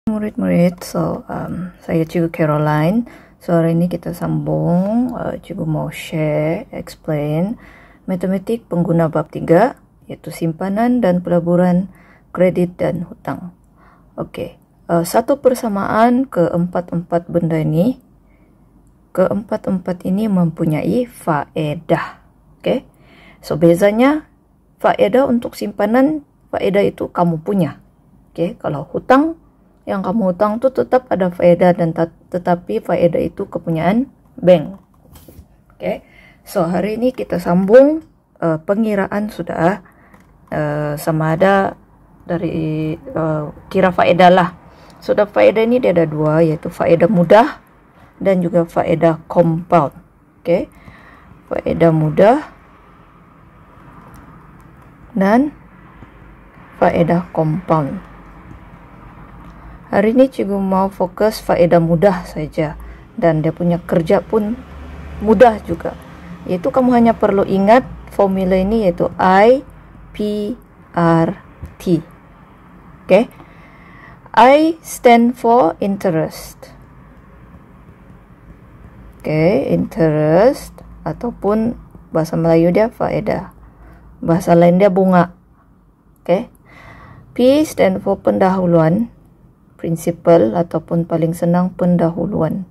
Murid-murid, saya Cikgu Caroline. Hari ini kita sambung, Cikgu mau share, explain matematik pengguna bab 3, yaitu simpanan dan pelaburan, kredit dan hutang. Okey, satu persamaan keempat-empat benda ini, keempat-empat ini mempunyai faedah. Okey, so bezanya faedah untuk simpanan, faedah itu kamu punya. Okey, kalau hutang, yang kamu hutang tu tetap ada faedah dan tetapi faedah itu kepunyaan bank. Okay. So hari ini kita sambung pengiraan sudah sama ada dari kira faedah lah. Sudah faedah ini dia ada dua, yaitu faedah mudah dan juga faedah compound. Okay. Faedah mudah dan faedah compound. Hari ini cikgu mau fokus faedah mudah saja, dan dia punya kerja pun mudah juga. Yaitu kamu hanya perlu ingat formula ini, yaitu I, P, R, T. Okay? I stand for interest. Okay, interest ataupun bahasa Melayu dia faedah. Bahasa lain dia bunga. Okay? P stand for pendahuluan. Principal ataupun paling senang pendahuluan.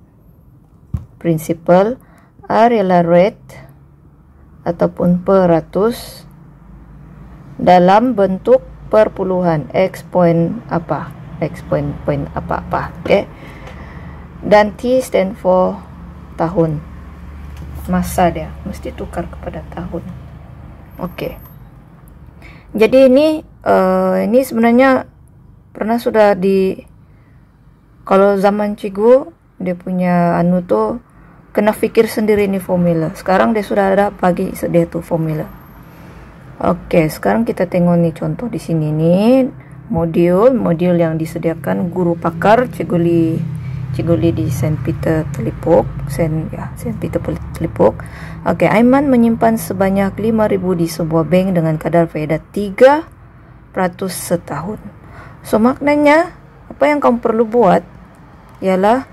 Principal. R ialah rate ataupun peratus dalam bentuk perpuluhan. X point apa? X point apa-apa. Okay? Dan T stand for tahun. Masa dia mesti tukar kepada tahun. Okay. Jadi ini sebenarnya pernah sudah kalau zaman cikgu dia punya tu kena fikir sendiri ni formula. Sekarang dia sudah ada bagi sedia tu formula. Okey, sekarang kita tengok ni contoh di sini ni modul yang disediakan guru pakar Cikgu Li di Saint Peter Telipuk. Saint Peter Telipuk. Okey, Aiman menyimpan sebanyak 5,000 di sebuah bank dengan kadar faedah 3% setahun. So maknanya apa yang kamu perlu buat ialah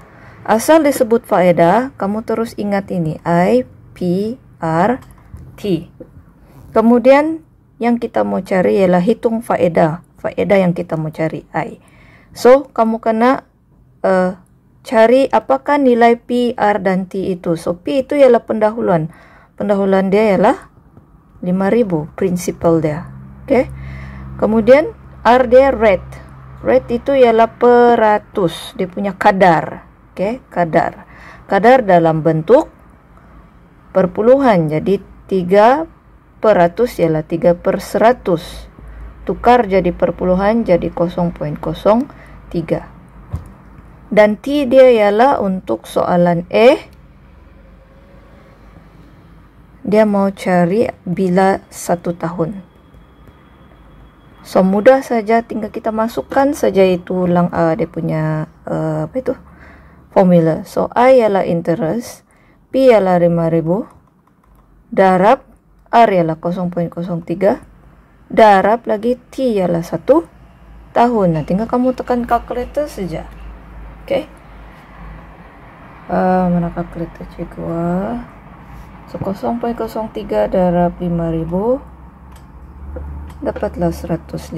asal disebut faedah, kamu terus ingat ini I, P, R, T. Kemudian yang kita mau cari ialah hitung faedah yang kita mau cari I. So kamu kena cari apakah nilai P, R dan T itu. So P itu ialah pendahuluan dia ialah 5,000 principal dia. Okay. Kemudian R dia rate itu ialah peratus, dia punya kadar. Okay, kadar dalam bentuk perpuluhan. Jadi 3% ialah 3/100. Tukar jadi perpuluhan jadi 0.03. Dan T dia ialah untuk soalan dia mau cari bila 1 tahun. So mudah saja, tinggal kita masukkan saja itu dia punya formula. So I ialah interest, P ialah 5,000, darab R ialah 0.03, darab lagi T ialah 1 tahun. Nah, tinggal kamu tekan kalkulator saja. Okay. Mana kalkulator cikgu? So 0.03 darab 5,000 dapatlah 150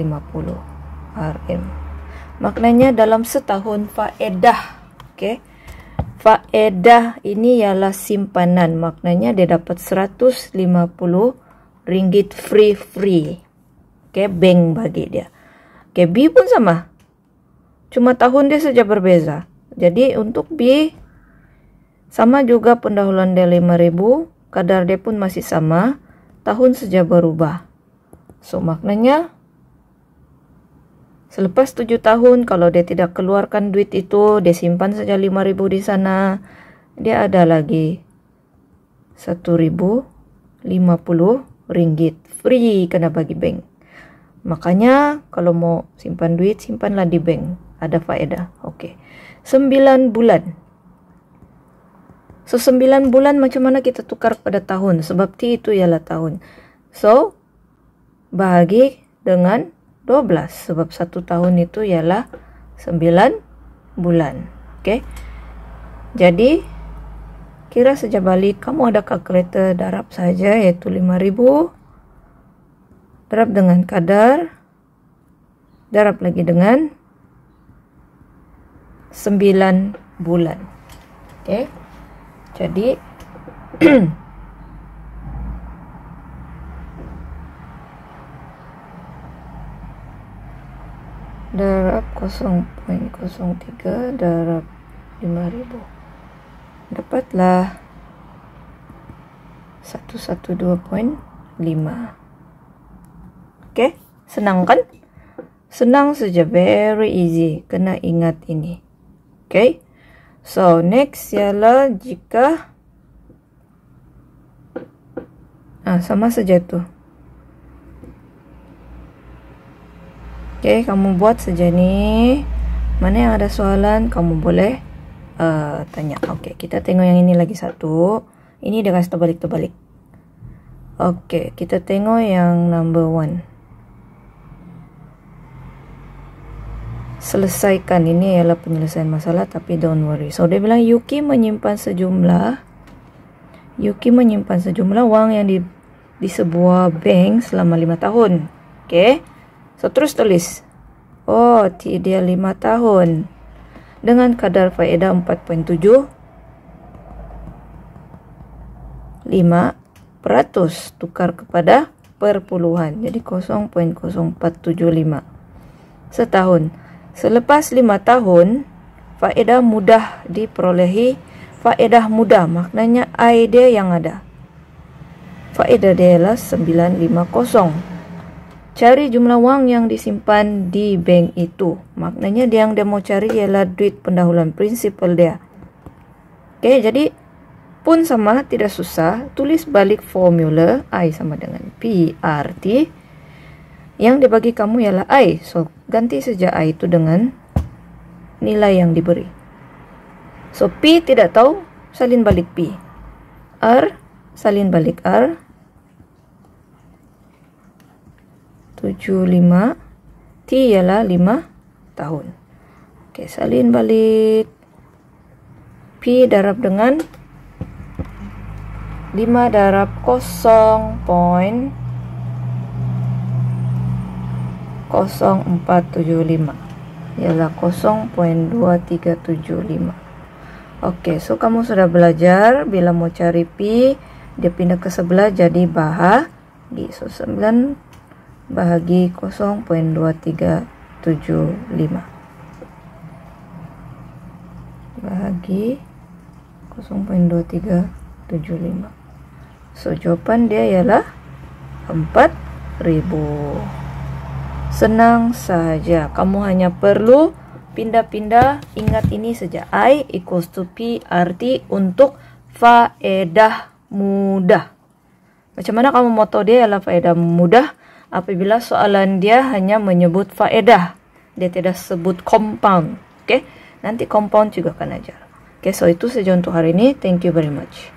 RM. Maknanya dalam setahun faedah. Okay. Faedah ini ialah simpanan. Maknanya dia dapat 150 ringgit free. Okay, bank bagi dia. Okay, B pun sama. Cuma tahun dia saja berbeza. Jadi untuk B sama juga pendahuluan dia 5,000, kadar dia pun masih sama, tahun saja berubah. So maknanya selepas 7 tahun kalau dia tidak keluarkan duit itu, dia simpan saja 5,000 di sana, dia ada lagi 1,050 ringgit free kena bagi bank. Makanya kalau mau simpan duit, simpanlah di bank, ada faedah. Okey. 9 bulan. So 9 bulan macam mana kita tukar pada tahun, sebab T itu ialah tahun. So bahagi dengan 12 sebab 1 tahun itu ialah 9 bulan. Oke. Jadi kira saja balik, kamu ada kalkulator, darab saja, yaitu 5.000 darab dengan kadar, darab lagi dengan 9 bulan. Oke. Jadi darab 0,03 darab 5.000, dapatlah 112.5. Oke, senang kan? Senang saja, very easy. Kena ingat ini. Oke. So, next ialah jika sama saja tuh. Oke, kamu buat saja nih. Mana yang ada soalan, kamu boleh tanya. Oke, kita tengok yang ini lagi satu. Ini dia kasih terbalik-terbalik. Oke, kita tengok yang number 1. Selesaikan, ini ialah penyelesaian masalah, tapi don't worry. So, dia bilang Yuki menyimpan sejumlah uang yang di sebuah bank selama 5 tahun. Oke. So, terus tulis. Oh, dia 5 tahun. Dengan kadar faedah 4.75%, tukar kepada perpuluhan. Jadi 0.0475 setahun. Selepas 5 tahun, faedah mudah diperolehi. Faedah mudah maknanya I dia yang ada. Faedah dia adalah 950. Cari jumlah uang yang disimpan di bank itu. Maknanya yang dia mau cari ialah duit pendahuluan, prinsipal dia. Oke, jadi pun sama, tidak susah. Tulis balik formula I sama dengan PRT. Yang dibagi kamu ialah I. So, ganti saja I itu dengan nilai yang diberi. So, P tidak tahu, salin balik P. R, salin balik R. 75. T ialah 5 tahun. Oke, salin balik. P darab dengan 5 darab 0.0475 ialah 0.2375. Oke, so kamu sudah belajar bila mau cari P, dia pindah ke sebelah jadi bahagi. So 9 bahagi 0.2375 bahagi 0.2375. So jawaban dia ialah 4.000. Senang saja, kamu hanya perlu pindah-pindah, ingat ini saja. I equals to P RT untuk faedah mudah. Macam mana kamu mau tahu dia ialah faedah mudah? Apabila soalan dia hanya menyebut faedah, dia tidak sebut compound. Oke, nanti compound juga akan ajar. Oke, so itu saja untuk hari ini. Thank you very much.